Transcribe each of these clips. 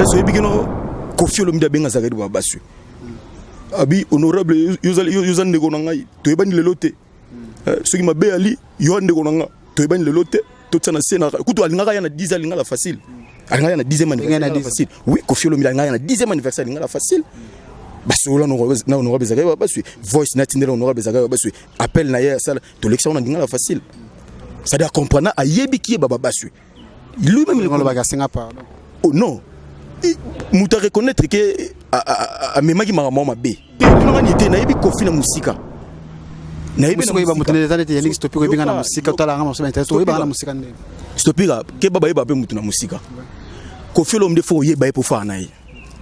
so ebikeno Kofi Olomide benga Zakari Babasu abi honorable yuzan ndeko ngai to ebani lelote soki mabe ali yo ndeko nanga to ebani lelote to tsana sena kutu alingaka yana 10 alingala facile alingaka yana 10e anniversaire facile oui Kofi Olomide alingaka yana 10e anniversaire alingala facile basola no honorable Zakari Babasu voice natindela honorable Zakari Babasu appel na ya sala to l'élection na alingala facile ça doit comprendre ayebi ki Babasu lui-même le bagasinga pardon oh non muta reconnaître que a memaki makambo mabe tuna ngani na yebi Kofi na musika na yebi na mutene tane te yaniki stopira binga na musika tala ngama so intéressant yeba na musika ndenge stopira ke baba yeba pe mutu na musika Kofi Olomide fo yeba po fa na ye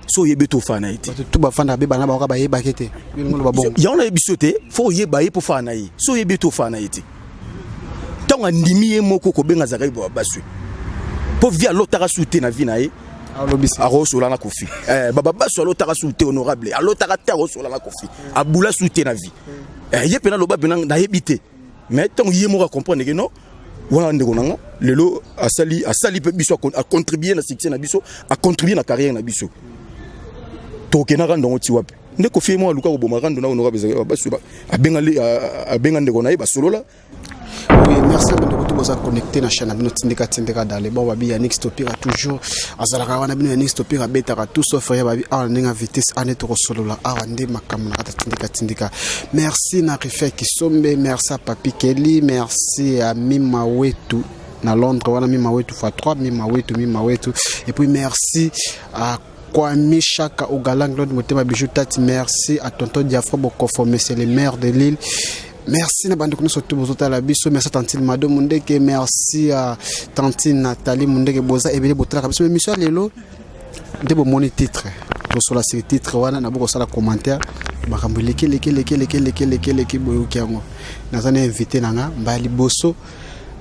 so yebe to fa na ye tout ba fanda be bana ba yeba kete ngolo ba bon ya on a bisoté fo yeba po fa na ye so yebe to fa na ye te tonga ndimi ye moko ko benga Zakari Babasu po via lotara souté na vie na ye arosola na Kofi baba solo taka souté honorable alotaka ta arosola na Kofi abula souté na vie ye pena loba pena na yebité mais tant ye mo comprendre que non wana ndeko nanga lelo asali pe biso a contribuer na succès na biso a contribuer na carrière na biso to kenaka ndongo ti wapi nde Kofi mo aluka ko bomarando na honorable Babasu abenga ndeko na ye basolola. Oui, merci de vous avoir connecté na chaîne de Tindika dans les bons babi Yannick Stopira toujours azalaka wana bino Yannick Stopira betaka tout sauf ya babi a ninga vitesse aneto solola awande makamna kata Tindika. Merci na Rife Kisombe, merci à Papi Kelly, merci à Mima Wetu na Londres wana Mima Wetu x3 Mima Wetu et puis merci à Kwame Chaka Ogalang Claude Motema Bijou Tati, merci à Tonton Diafra Bokofo, c'est le maire de l'île. Merci à Bandokno surtout Bozota la biso, merci à Tantine Mado Mundeke, merci à Tantine Nathalie Mundeke Boza et Bele Botala biso émission lelo de bon moni titre. To sur la série titre wana na boko sala commentaire makambo leke boyo kiango. Nazana invité nanga mbali boso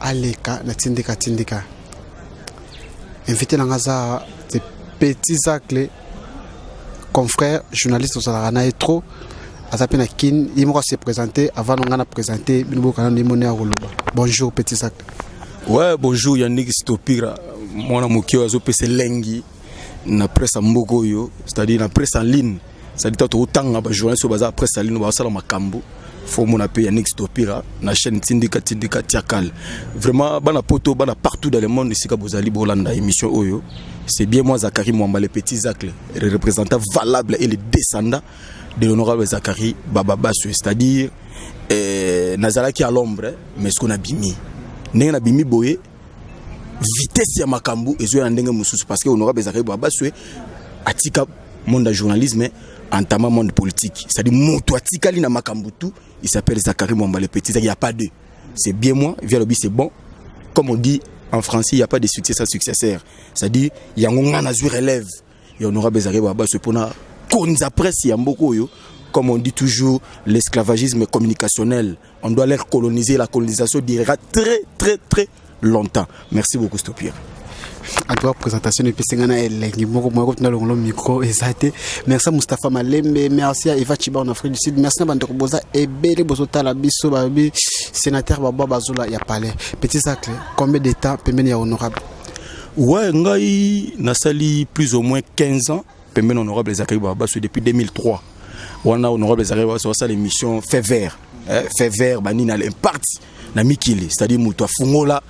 aleka na Tindika. Invité nanga za des petits acles confrères journalistes au Sarana et trop Azapina Kin, il m'a se présenter avant de nous présenter. Bonjour petit sac. Ouais, bonjour Yannick Stopira. Moi, je suis PC Lengi, na presse en Mogoyo, c'est-à-dire na presse en ligne. C'est-à-dire que autant de journalistes sur la presse en ligne, on va faire Makambo. Faut mon appel Yannick Stopira, na chaîne Tindika Tiakal. Vraiment, bana poto, bana partout dans le monde ici que vous allez Bolanda émission Oyo. C'est bien moi Zakari Mwamba les petits acles, le représentant valable et le descendant de l'honorable Zakari Bababasu, c'est-à-dire Nazalaki à l'ombre, mais ce qu'on a bimi. N'est-ce bimi boye vitesse ya makambu et zoya ndenge mususu parce que l'honorable Zakari Bababasu atika monde de journalisme entama monde politique. C'est-à-dire moto atika li na makambu tout, il s'appelle Zakari Mwamba les petits, il y a pas deux. C'est bien moi, via lobby c'est bon. Comme on dit en français, il n'y a pas de succès sans successeur. C'est-à-dire il y a un azur relève. Et l'honorable Zakari Bababasu pour Konza presse Yamboko yo, comme on dit toujours, l'esclavagisme communicationnel. On doit les coloniser, la colonisation durera très longtemps. Merci beaucoup Stopir. À toi présentation de Pessengana et le micro exacté. Merci à Mustafa Malembe, merci à Eva Chiba en Afrique du Sud, merci à Bandoko Boza et Bele Bozota la biso babi sénateur Baba Bazola y a parlé. Petit sac, combien de temps permet y honorable? Ouais, ngai nasali plus ou moins 15 ans. Pemben honorable Zakari Bababasu depuis 2003. On a honorable Zakari Bababasu ça l'émission Fait vert. Fait vert bani na l'impact na mikili, c'est-à-dire muto fungola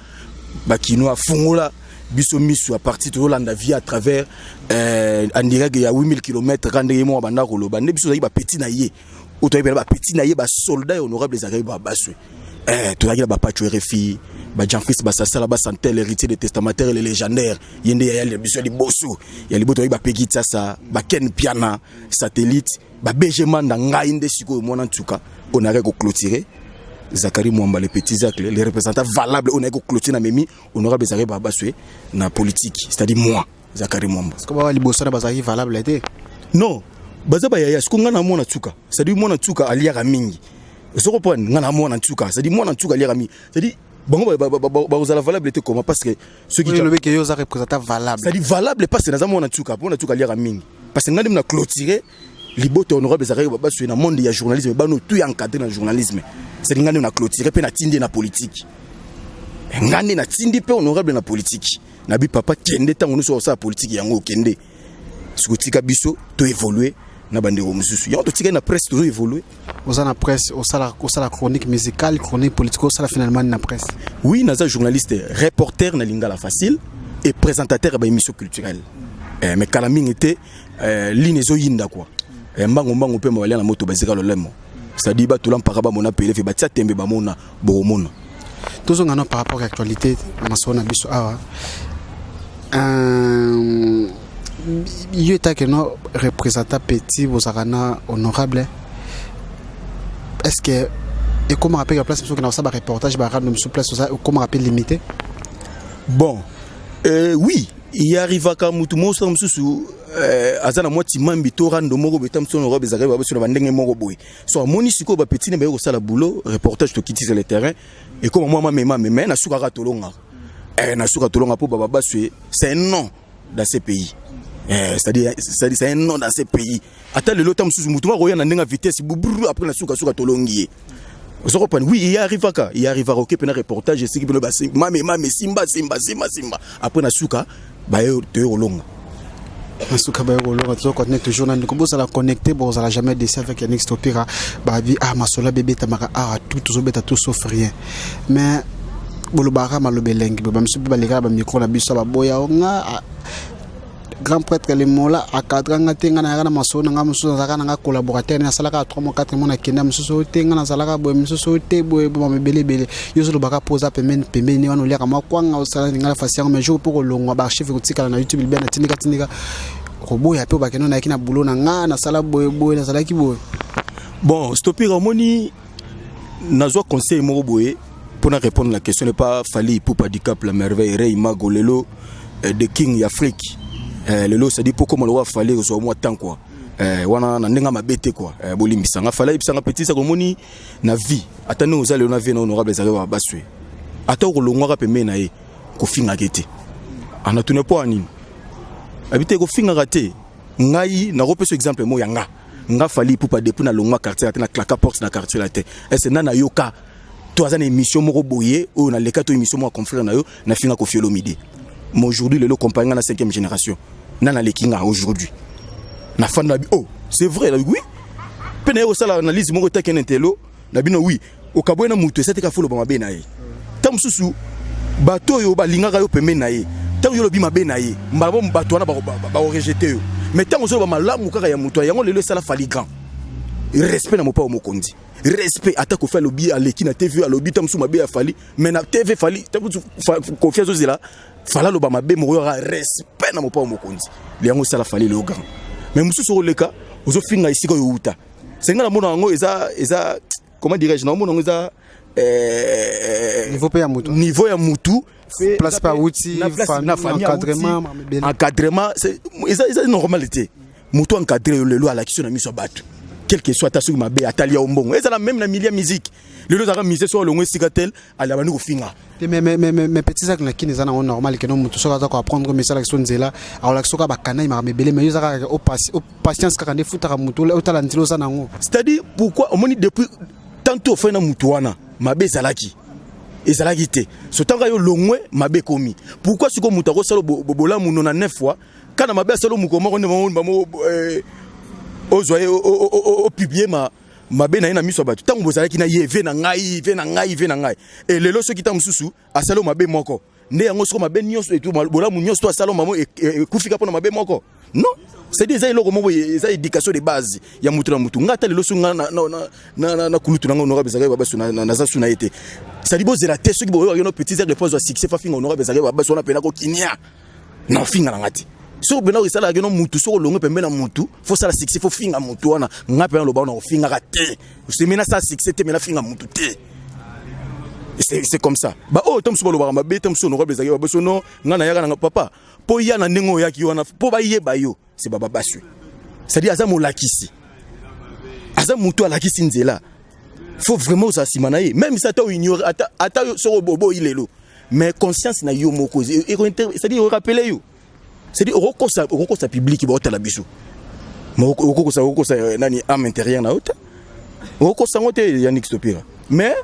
bakino fungola biso misu à partir de Hollande via à travers en direct il y a 8000 km rendre mo banda ko loba ne biso za ba petit na ye. Oto ba petit na ye ba soldat honorable Zakari Bababasu. Tu as ba patch RFI ba Jean-Fils Bassasala ba santé l'héritier des testamentaires et les légendaires yende ya le biso di bosso ya liboto ba pegita sa ba Ken Piana satellite ba BGman na ngai nde siko mona ntuka on a ko clôturer Zakari Mwamba les petits actes les représentants valables on a ko clôturer na memi honorable Zakari Bababasu na politique c'est-à-dire moi Zakari Mwamba est-ce que ba liboso na bazaki valable été non bazaba ya ce ko ngana mona ntuka c'est-à-dire mona ntuka aliaka mingi ce ko pon ngana mona ntuka c'est-à-dire mona ntuka aliaka mingi c'est-à-dire bon vous allez valable comment parce que ceux qui le mec qui est représentant valable c'est dit valable parce que dans mon ntuka pour ntuka lire mingi parce que ngandi na clôturer liboto honorable Zakari Bababasu na monde ya journalisme ba no tout encadré dans journalisme c'est ngandi na clôturer pe na tindi na politique ngandi na tindi pe honorable na politique na bi papa kende tango no so sa politique yango kende sokotika biso to évoluer na bandeko mususu ya to tika na presse toujours évoluer oza na presse osala chronique musicale chronique politique osala finalement na presse oui naza journaliste reporter na lingala facile et présentateur ba émission culturelle mais kala mingi était ligne ezo yinda quoi mbango pe mawali na moto bazika lolemo c'est-à-dire ba tulam paraba mona pele fe batia tembe ba mona bomona toujours ngano par rapport à l'actualité masona biso awa il est que nos représentants petits vous arana honorable est-ce que et comment rappeler la place parce que dans ça reportage ba rendre sur place ça comment rappeler limité bon oui il arrive à mutu moso mususu azana mwati mambi to rando moko betam sono robe zakari ba so bandenge moko boy so moni siko ba petit ne ba ko sala boulot reportage to quitter sur le terrain et comme moi mais na suka tolonga na suka tolonga po baba baswe c'est un nom dans ces pays c'est-à-dire c'est un nom dans ces pays attends le lotam mususu mutu ma na ndenga vitesse bubru après na suka tolongi oui, il arrive à OK pour un reportage ici qui peut passer mame simba après na suka ba te olonga Nasuka ba olonga to continuer toujours na ndiko bosa la connecter bo za jamais décès avec Yannick Stopira ba vi masola bébé tamaka tout beta tout sauf rien mais bolobara malobeleng ba msu ba leka ba micro na biso ba boya nga grand prêtre le mola a kadranga tenga na masona nga musu za kana nga collaborateur na salaka 3 mois 4 mois na kenda musu tenga na salaka bo musu te bo mabelebele yozo lobaka poza pembeni wana oleka makwanga osala ngala fasianga mais jour pour longwa ba chef kutika na YouTube bien na tindika roboya pe ba keno na kina bulo na nga na sala boy na sala ki boy bon Stopira moni nazwa conseil moko boy pour répondre à la question n'est pas Fally Ipupa Handicap la merveille Rei Magolelo de King Afrique le lot ça dit pourquoi on doit Fally au moins temps quoi wana na ndenga mabete quoi bolimbisa nga Fally bisanga petit ça komoni na vie atane ozali na vie na honorable zaka ba baswe ata ko longwa pe mena e ko finga kete ana tune po anini habite ko finga kate ngai na repeso exemple mo yanga nga Fally Ipupa depuis na longwa quartier atena claka porte na quartier la te est na yoka to azana émission moko boye o na leka to émission mo confrère na yo na finga ko fiolo midi. Mais aujourd'hui, le compagnon la 5e génération. Nana lekinga aujourd'hui. Na fan na oh, c'est vrai là oui. Pena yo sala analyse moko ta kenentelo, na bino oui. O kabwena mutu ça te ka folo ba mabe na ye. Tam susu bato yo ba linga yo pembe na ye. Tam yo lobi mabe na ye. Mbabo bato wana ba rejeter yo. Mais tam zo ba malamu kaka ya mutu yango lelo sala Fally grand. Respect na mopa mokondi. Respect attaque au fait lobby à l'équipe na TV à lobby tam sou mabe ya Fally mais na TV Fally tam confiance aux là fala lo ba mabe mo respect na mopa mokondi liango sala Fally le grand mais musu so leka ozo finga ici ko yuta senga na mona ngo eza comment dirais-je na mona ngo eza niveau ya mutu place pas outil encadrement c'est eza normalité mutu encadré le lo à la question na miso batu quel que soit ta sur ma bé atalia ombongo eza la même na milieu musique le lo za mise sur le ngwe sikatel ala bani ko finga mais petits sacs na kini zana normal que non mutu so ka apprendre mais ça la question zela alors la soka ba kana ma mebele mais yozaka au patience ka kande futa mutu o tala ntilo sana ngo c'est-à-dire pourquoi on moni depuis tantôt fait na mutu wana mabe zalaki ezalaki te so tanga yo longwe mabe komi pourquoi siko mutu ko salo bobola muno na 9 fois kana mabe salo mukoma ko ne mo ozoye o publier ma bena ina miso batu tango bozalaki na ye ve na ngai et lelo so kita mususu asalo mabe moko nde yango soko mabe nyonso etu bola mu nyonso asalo mamo e kufika pona mabe moko non c'est des eloko moko eza éducation de base ya mutu na mutu ngata lelo so nga na kulutu nango honorable zaka baba so na za suna ete sali bozela te soki boyo yo no petit zèle de pose succès fa finga honorable zaka baba so na pena ko kinia na finga na ngati so bena o sala geno mutu so longo pembe na mutu faut sala succès faut finga mutu wana ngape na loba na finga raté c'est mena ça succès te mena finga mutu te c'est comme ça ba oh tom so loba ba betam so honorable zaka ba so no ngana yaka na papa po ya na ndengo yaki wana po ba yeba yo c'est baba basu c'est dire aza molakisi aza mutu alakisi nzela faut vraiment ça simanaye même ça ta ignore ata so bobo ilelo mais conscience na yo moko c'est dire rappeler yo c'est dire oko sa public ba otala biso oko sa nani âme intérieure na ota oko sa ngote Yannick Stopira mais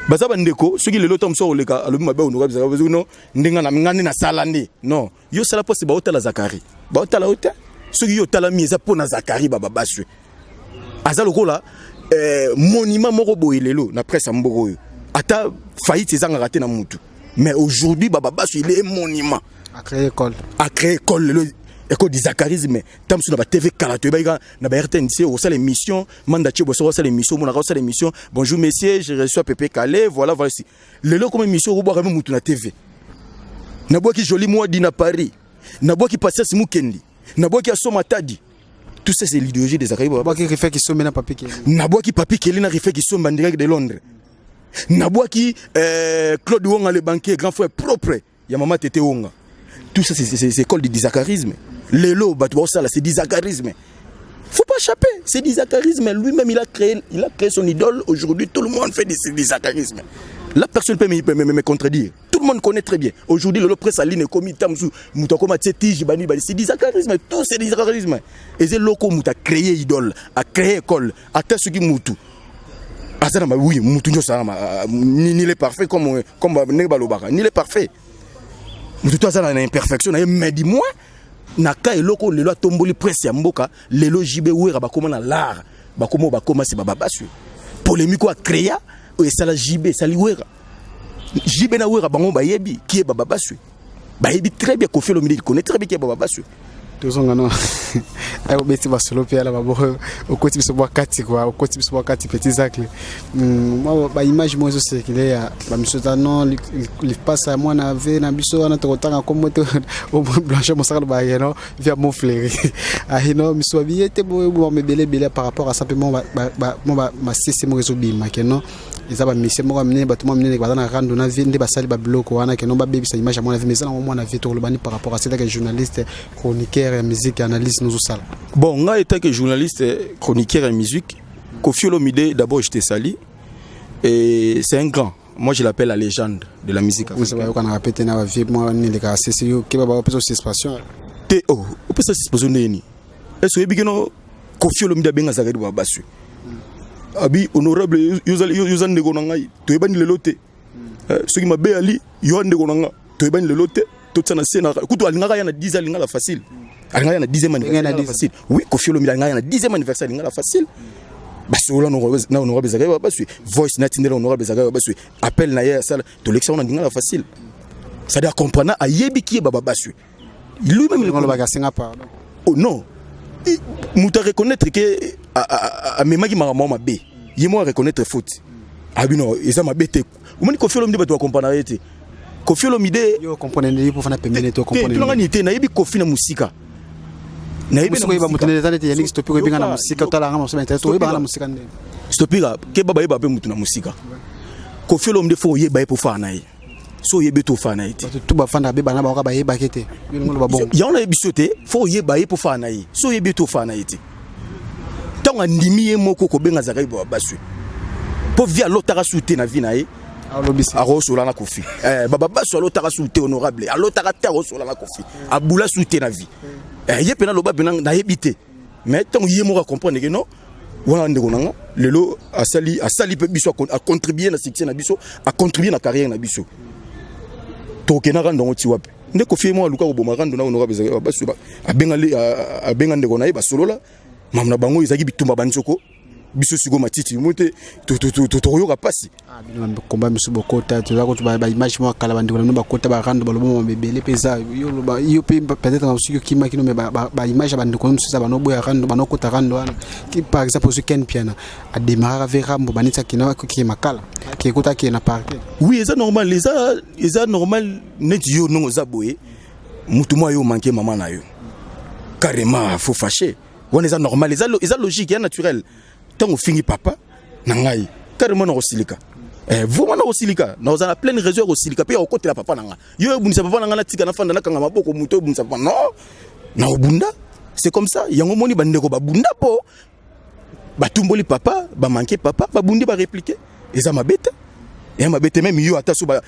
bazaba ndeko soki lelo tom so oleka alobi mabe honorable zaka bezuno ndenga na ngani na sala ndi non yo sala poste ba otala Zakari ba otala ota soki yo talami eza pona Zakari bababaswe aza lokola monument moko boye lelo na presse ya mboka oyo ata faillite ezanga te na mutu mais aujourd'hui bababaswe il est un monument à créer école lelo école du Zakarisme tamsu na ba TV kala to ba na ba RTNC au sala émission mandache bo sala émission mon sala émission bonjour messieurs je reçois Pépé Calais voilà voici lelo comme émission ko ba mutu na TV na bois qui joli moi dina Paris na bois qui passait si mukendi na bois qui a Somatadi tout ça c'est l'idéologie des Zakari na bois qui refait qui sombe na papi Kelly na bois qui papi Kelly na refait qui sombe en direct de Londres na bois qui Claude Wonga le banquier grand frère propre ya maman Tété Wonga tout ça c'est école du Zakarisme les lots c'est du Zakarisme faut pas échapper c'est du Zakarisme lui-même il a créé son idole aujourd'hui tout le monde fait du Zakarisme la personne peut me contredire tout le monde connaît très bien aujourd'hui le presse en ligne comme tamsu mutakoma tsetiji bani c'est du Zakarisme tout c'est du Zakarisme et c'est loko muta créé idole a créé école ata suki mutu azana ma oui mutu nyo sama ni les parfait comme ne balobaka ni les parfait mutu to azana na imperfection mais dis-moi naka eloko lelo atomboli presse ya mboka lelo jibe wera bakoma na l'art bakoma c'est bababaswe polémique a créé et ça la jibe ça li wera jibe na wera bango bayebi qui est bababaswe bayebi très bien Koffi Olomide il connaît très bien qui est bababaswe tozonga no ayo beti basolo pe ala babo okoti biso bwa kati quoi okoti biso bwa kati petit zacle ba image mo zo circuler ya ba misota non il passe à moi na ve na biso na tokotanga comme to au blanche mo sakalo ba yeno via mon fléri ahino miso biete bo me belé par rapport à simplement ma sisi mo réseau bima keno eza ba mission mo amener ba tuma amener ba na rando na vinde ba sali ba bloco wana keno ba bebi sa image à moi na vie mais ça mo na vie to lobani par rapport à c'est que journaliste chroniqueur et musique analyse nous ça bon nga étant que journaliste chroniqueur et musique Koffi Olomide d'abord j'étais sali et c'est un grand moi je l'appelle la légende de la musique africaine vous savez qu'on a répété na vie moi ni les gars c'est que ba ba suspension te oh on peut ça suspension ni est-ce que bigeno Koffi Olomide benga Zakari babaswe abi honorable yuzan ndeko ngai to ebani lelo te soki mabe ali yo ndeko nanga to ebani lelo te to tsana sena kutu alinga ya na 10 alinga la facile alinga ya na 10e anniversaire facile oui Koffi Olomide alinga ya na 10e anniversaire alinga la facile basola na honorable Zakari babaswe voice natindela honorable Zakari babaswe appel na ya sala to lection na ndinga la facile ça doit comprendre ayebi ki babaswe lui-même le baga singa pardon oh non muta reconnaître que a memaki maramo mabe yemo reconnaître faute abino eza mabe te omoni Koffi Olomide ba to comprendre ete Koffi Olomide yo comprendre ni pour fana pembele to comprendre to ngani te na yebi Koffi na musika na yebi na ba mutenele tane te yaniki stopira ebinga na musika to la ngama so internet to yeba na musika ndeni stopira ke baba yeba pe mutu na musika Koffi Olomide fo yeba po fa na ye so yebe to fa na ye to ba fanda be bana ba ka ba yeba kete yo ngolo ba bon ya on a yebisote fo yeba po fa na ye so yebe to fa na ye te tanga ndimi ye moko ko benga Zakari babaswe po via lotara souté na vie na ye arosola na Koffi bababaswe lotara souté honorable alotara te arosola na Koffi abula souté na vie ye pena loba pena na yebite mais tant ye moko comprendre que non wana ndeko nanga lelo asali pe biso a contribuer na succès na biso a contribuer na carrière na biso to kenaka ndongo ti wapi nde Koffi mo aluka ko boma rando na honorable Zakari babaswe abenga ndeko na ye basolola mamna bango izaki bitumba bansoko biso sigo matiti mote to yoka pasi bino komba miso bokota to za ko ba image mo kala bandiko na ba kota ba rando ba lobo mo bebele pesa yo pe peut-être na usiko kima kino me ba image bandiko no susa bano boya rando bano kota rando wana ki par exemple ce Ken Piana a démarrer avec rambo banita kina ko ki makala ki kota ki na parquet oui c'est normal les normal net yo non zaboye mutu mo yo manquer maman na yo carrément faut fâcher on est normal c'est logique et naturel tant on finit papa nangai carrément na rosilika vraiment na rosilika na ozana plein raison rosilika pe okote la papa nanga yo bunisa papa nanga na tika na fanda na kanga maboko muto bunisa papa non na obunda c'est comme ça yango moni bandeko babunda po batumboli papa ba manquer papa babundi ba répliquer eza mabete et mabete même yo ata so ba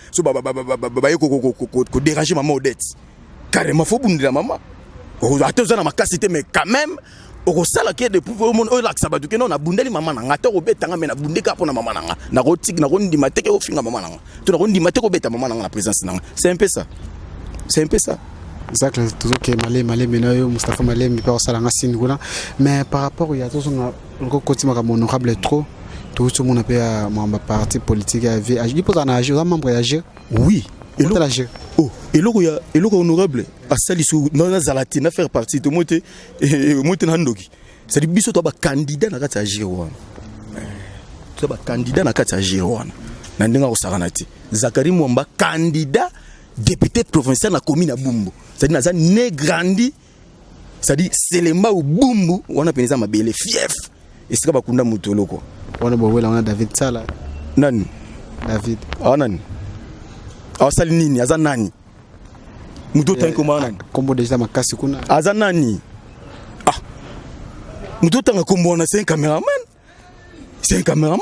ko déranger maman Odette carrément faut bundela maman ata ozana makasité mais quand même au sala ke de pouvoir mon la sabatu ke non na bundeli mama nanga to obetanga me na bundeka pona mama nanga na rotik na rondi mateke o finga mama nanga to na rondi mateke obeta mama nanga na présence nanga c'est un peu ça Exactement, toujours que Malé Menayo, Mustafa Malé, mais pas ça la Singula. Mais par rapport à tout le côté honorable trop, tout le monde a fait un parti politique à vie. Il peut en agir, un membre agir. Oui. Et l'autre agir. Oh, et l'autre honorable, à Salissou, dans la Zalatina, faire partie de Moté et Moté Nandogi. C'est-à-dire que tu as un candidat à la agir. Tu as un candidat à la agir. Nandenga Osaranati. Zakari Mwamba, candidat député provincial na commune à Bumbu. C'est-à-dire naza né grandi, c'est-à-dire Selema ou Bumbu, on a penisa mabele fief. Et c'est pas bakunda mutolo quoi. On a David Sala. Nani? David. Ah nani? Ah salinini aza nani? Muto tanko nani? Kombo déjà makasi kuna. Aza nani? Ah. Muto tanga kombo na c'est un caméraman. C'est un caméraman.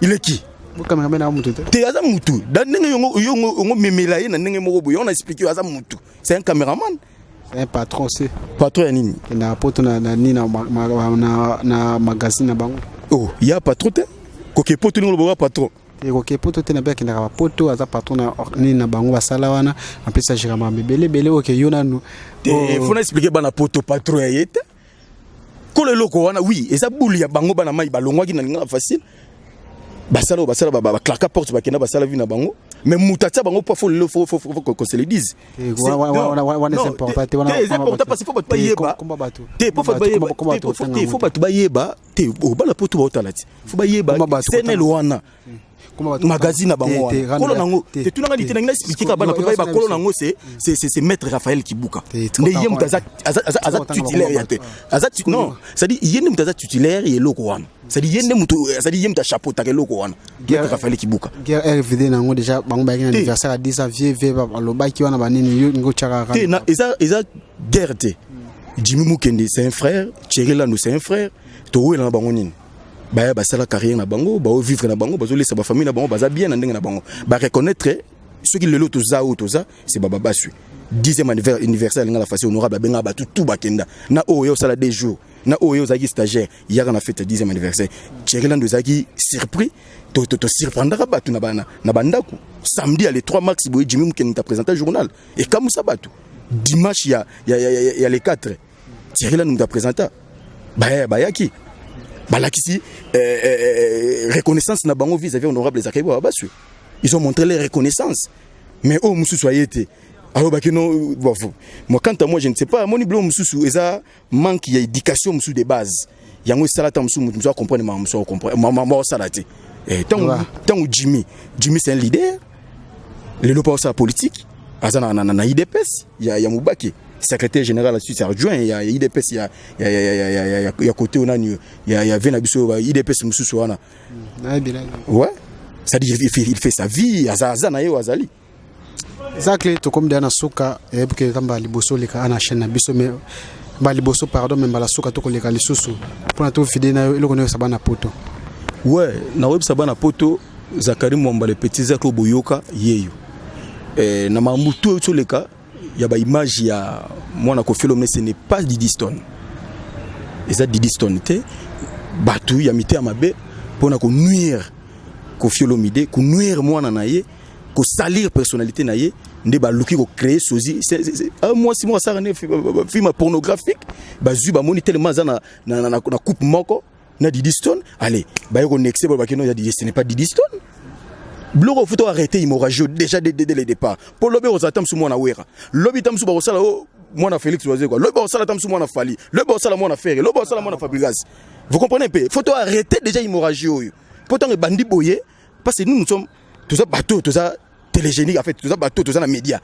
Il est qui? Cameraman a mutu. Te aza mutu. Dan ndenge yongo memela ye na ndenge moko boyo on a expliqué aza mutu. C'est un caméraman. C'est un patron aussi. Patron ya nini? Na poto na magazine na bango. Oh, il y a patron te? Koke poto ni lo patron. Et koke poto te na bia kinaka poto aza patron na ni na bango basala wana. En plus ça jira ma belé oke yona nu. Il faut expliquer bana poto patron ya yete. Ko le loko wana oui, eza buli ya bango bana mai balongwa ki na linga facile. Basala ba claquer porte ba kena basala vi na bango mais mutata bango pas faut qu'on se le dise c'est important c'est important parce qu'il faut pas yeba te faut pas yeba te o bala poto ba otalati faut ba yeba c'est ne loana magazine bango wana kolo nango te tunanga dit na expliquer ka bana ba kolo nango c'est maître Raphaël Kibuka ne yem taza titulaire ya te non ça dit yene mutaza titulaire ye loko wana ça dit yene mutu ça dit yem ta chapeau ta loko wana maître Raphaël Kibuka guerre RVD nango déjà bango ba ngina anniversaire à 10 avier ba loba ki wana banini ngo chaka te na eza guerre te Jimmy Mukende c'est un frère Thierry Lando c'est un frère to na bango nini ba basala carrière na bango ba vivre na bango bazo laisser ba famille na bango baza bien na ndenge na bango ba reconnaître ceux qui le lot toza c'est baba basui 10e anniversaire linga la face honorable benga ba tout bakenda na oyo sala des jours na oyo zaki stagiaire hier on a fait 10e anniversaire Thierry Lando zaki surpris to surprendre batu na bana na bandako samedi à les 3 mars boy Jimmy Mukende t'a présenté journal et comme ça batu dimanche il y a les 4 Thierry Lando t'a présenté ba yaki balakisi reconnaissance na bango vis-à-vis honorable Zakaria Babasu. Ils ont montré leur reconnaissance. Mais oh mususu ayete. Alors bakino moi quant à moi je ne sais pas moni blo mususu eza manque ya éducation musu de base. Yango salata musu musu comprendre ma musu comprendre ma salati. Tant Jimmy c'est un leader. Le lopa sa politique. Azana na IDPS ya Mubaki. Secrétaire général là-dessus, c'est adjoint, il y a IDPS, il y a côté onani, il y a Venabiso, IDPS Mususu wana. Ouais. Ça dit il fait sa vie, azaza na yo azali. Exactly, to comme dana suka, ebuke kamba liboso leka ana chaîne na biso mais ba liboso pardon mais ba la suka to ko leka lisusu. Pour na to fide na yo eloko na sabana poto. Ouais, na web sabana poto, Zakari Mwamba le petit zako boyoka yeyo. Na mamuto to leka il y a ba image ya mwana ko film ce n'est pas Didi Stone. Et ça Didi Stone té batu ya mité amabe pona ko nuire ko fiolomide ko nuire mwana na ye ko salir personnalité na ye nde ba luki ko créer sozi c'est un mois 6 mois ça ne film pornographique ba zu ba moni tellement za na coupe moko na Didi Stone allez ba yo ko nexé ba keno ya Didi ce n'est pas Didi Stone. Bloko faut arrêter hémorragie déjà dès le départ. Pour lobby aux attentes sous moi na wera. Lobby tam sous ba osala moi na Félix Oazé quoi. Lobby osala tam sous moi na Fali. Lobby osala moi na Ferré. Lobby osala moi na Fabregas. Vous comprenez un peu? Faut arrêter déjà hémorragie. Pourtant les bandits boyé parce que nous sommes tout ça bateau, tout ça télégénique en fait, tout ça bateau, tout ça na média.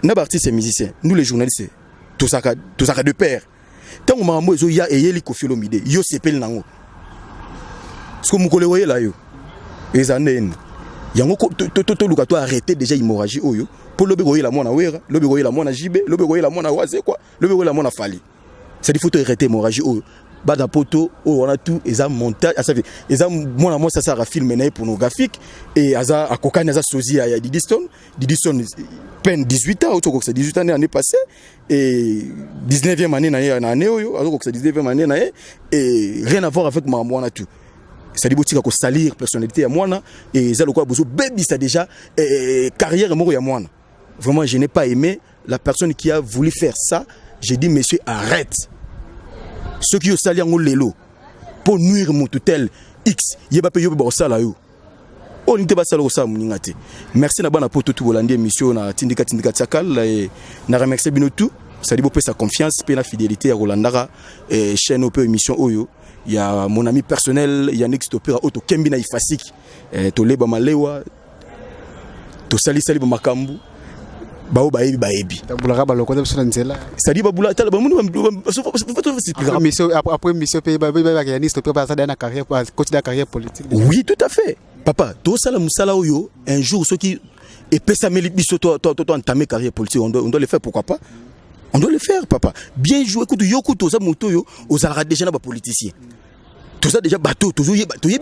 Na artistes et musiciens, nous les journalistes, tout ça de pair. Tant mambo ezo ya eyeli Koffi Olomide, yo sepel nango. Ce que vous voyez là yo. Ezanen. Yango to luka to arrêter déjà hémorragie oyo pour lobe goye la mona wera lobe goye la mona jibe lobe goye la mona waze quoi lobe goye la mona fali c'est il faut arrêter hémorragie oyo bada poto on a tout eza montage ça fait eza mona moi ça sert à film na pornographique et aza akokani aza sozi ya Didi Stone peine 18 ans autour que 18 ans l'année passée et 19e année na année oyo autour que 19e année na et rien à voir avec ma mona tout. Ça dit botika ko salir personnalité ya mwana et ça le quoi bozo baby ça déjà carrière moko ya mwana. Vraiment je n'ai pas aimé la personne qui a voulu faire ça, j'ai dit monsieur arrête. Ceux qui ont sali en lelo pour nuire mon tel X, yeba pe yoba osala yo. On n'était pas ça au sam n'ingate. Merci na bana poto tout bolandi émission na tindika tsakal et na remercier binotu. Ça dit beaucoup sa confiance, pe na fidélité à Rolandara et chaîne au peu émission oyo. Il y a mon ami personnel Yannick Stopira auto kembina ifasik to leba malewa to sali ba makambu bao baebi tabulaka baloko de so nzela sali babula tala ba mundu après mission pe ba Yannick Stopira ça dans la carrière continuer la carrière politique. Oui, tout à fait. Papa, to sala musala oyo un jour ceux qui et pesa meli biso to entamer carrière politique on doit le faire, pourquoi pas? On doit le faire, papa. Bien joué, écoute, yokuto ça moto yo aux alra déjà na ba politicien. Tout ça déjà bateau, toujours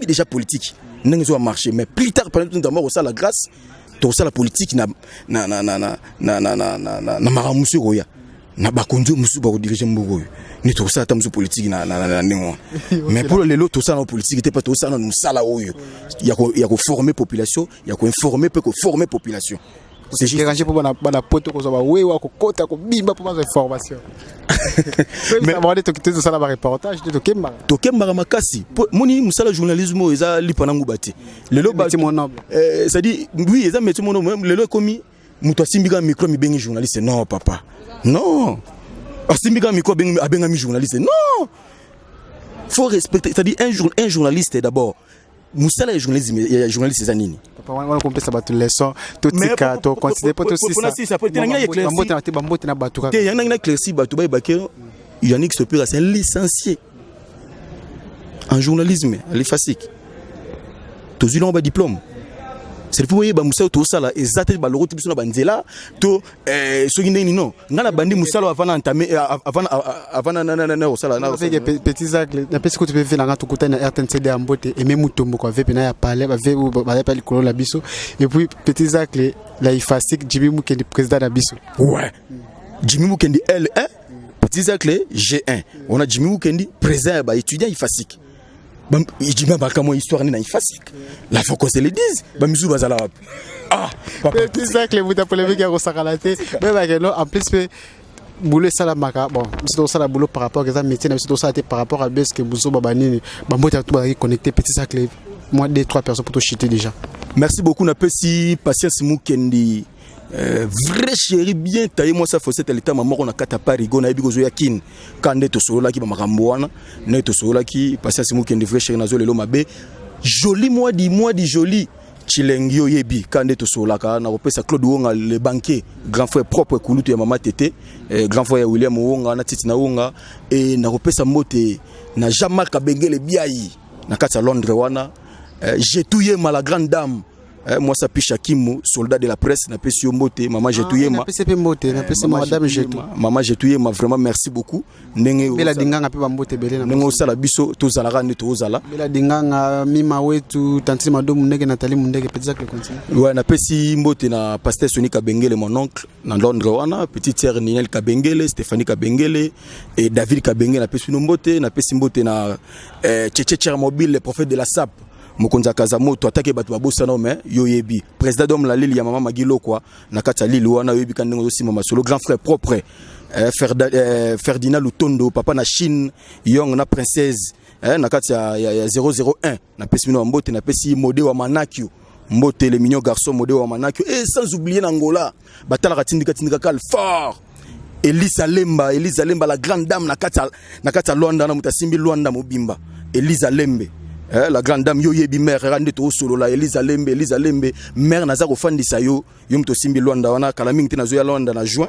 déjà politique. N'enzo a marché, mais plus tard pendant tout d'abord ça la grâce, tout ça la politique na maramusu roya. Na ba konjo musu ba diriger mbogo. Ni tout ça tamzu politique na ningo. Mais pour les lots tout ça na politique était pas tout ça na musala oyo. Il y a ko former population, il y a ko informer peut ko former population. C'est juste ranger pour bana poto ko ba wewa ko kota ko bimba pour ma information. Mais avant de te ça la reportage de Tokemba makasi. Moni musala journalisme eza lipana ngubati. Lelo ba mon noble. Ça dit oui, eza métier mon noble. Lelo komi muto asimbiga micro mi bengi journaliste. Non papa. Non. Asimbiga micro bengi abenga mi journaliste. Non. Faut respecter, c'est-à-dire un journaliste d'abord. Musala journalisme, il y a journaliste c'est nini. Papa on comprend ça ba tout leçon, tout tika to considérer pas tout ça. Bambote na batuka. Il y en a éclairci batu ba bakero. Yannick Stopira c'est un licencié en journalisme, l'IFASIC. Tous ils ont un diplôme. C'est pour ba musala to sala exactement ba loro tibiso na banzela to so ngini non. Ngala bandi musala avant entamer avant na sala na. Petit Zach, na pesi ko tu peux faire na tukuta na RTNCD en bote et même mutombo ko vepe na ya parler ba vepe ba pas likolo la biso et puis Petit Zach la IFASIC Jimmy Mukendi président na biso. Ouais. Jimmy Mukendi L1, Petit Zach G1. On a Jimmy Mukendi président ba étudiant IFASIC. Il dit même comment histoire ni na IFASIC. La faut qu'on se le dise. Ba misu bazala. Ah, Petit Zach le muta polémique ya rosakalate. Mais ba en plus boulot ça la maka bon c'est ça la boulot par rapport à ça métier c'est ça par rapport à ce que buso babani bambote tout ba connecter Petit Zach moi 2-3 personnes pour te chiter déjà. Merci beaucoup na pesi Patience Mukendi. Vrai chéri bien taillé moi ça faut cette l'état maman on a kata parigo na bigo zo yakin kande to solo ki ba makambo wana na to solo ki Patience Mukendi vrai chéri na zo lelo mabe joli moi di joli Chilengio yebi kande to solaka na kopesa Claude Wonga le banquier grand frère propre kulutu ya mama tete grand frère ya William Wonga na titi na Wonga et na kopesa mote na Jean-Marc Kabengele biayi na kati ya Londres wana j'ai touillé ma la grande dame. Moi ça piche Akimu soldat de la presse na pesi mbote maman j'ai touillé ma PCP mbote na pesi madame j'ai tout maman j'ai touillé ma vraiment merci beaucoup ndenge bela dinganga pe mbote belé na ndenge osala biso tozalaka ne tozala bela dinganga mima wetu tantine madomu ndenge Nathalie Mundege Petit Zach le continue ouais na pesi mbote na pasteur Soni Kabengele mon oncle na Londres wana petite sœur Ninel Kabengele Stéphanie Kabengele et David Kabengele na pesi mbote na Tchétché Mobile le prophète de la SAP Mokonza Kazamoto attaqué batu babosa no mais yoyebi président d'homme la Lille ya mama Magilo quoi na kata Lille wana yoyebi kandengo aussi mama solo grand frère propre Ferdinand Lutondo papa na Chine Young na princesse na kata ya 001 na pesi mino mbote na pesi modé wa Manakio mbote les mignons garçons modé wa Manakio et sans oublier Angola batala katindika kal fort Elisa Lemba la grande dame na kata Luanda na mutasimbi Luanda mobimba Elisa Lembe la grande dame yoyebi mère rande to solo la Elisa Lembe mère naza ko fandisa yo mto simbi Luanda wana kala mingi na zo ya Luanda na juin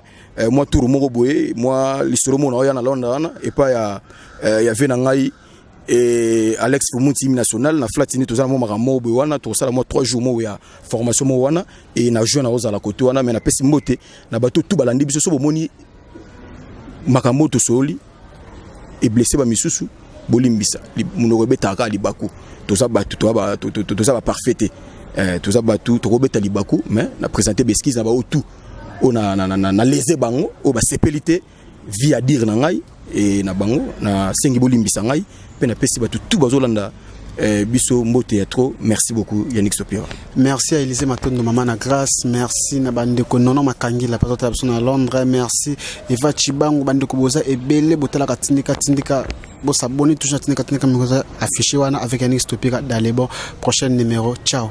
moi tour moko boye moi lisolo mona ya na Luanda wana et pas ya vena ngai et Alex Fumuti national na flatini tozala mo makambo boye wana to sala mo 3 jours mo ya formation mo wana et na juin na oza la côté wana mais na pesi mbote na bato tout balandi biso so bomoni makambo to soli et blessé ba misusu bolimbisa munoko betaka libaku toza batu toza ba parfaité toza batu to robeta libaku mais na présenter beskize na ba tout na lese bango o ba sepelité via dire na ngai et na bango na sengi bolimbisa ngai pe na pesi batu tout bazolanda biso mbote ya trop. Merci beaucoup Yannick Stopira. Merci à Élysée Matondo Maman na Grâce, merci na bandeko nono makangi la patata à Londres, merci Eva Chibango bandeko boza ebele botala tindika bo s'abonner toujours tindika comme affiché wana avec Yannick Stopira dans les bons prochain numéro. Ciao.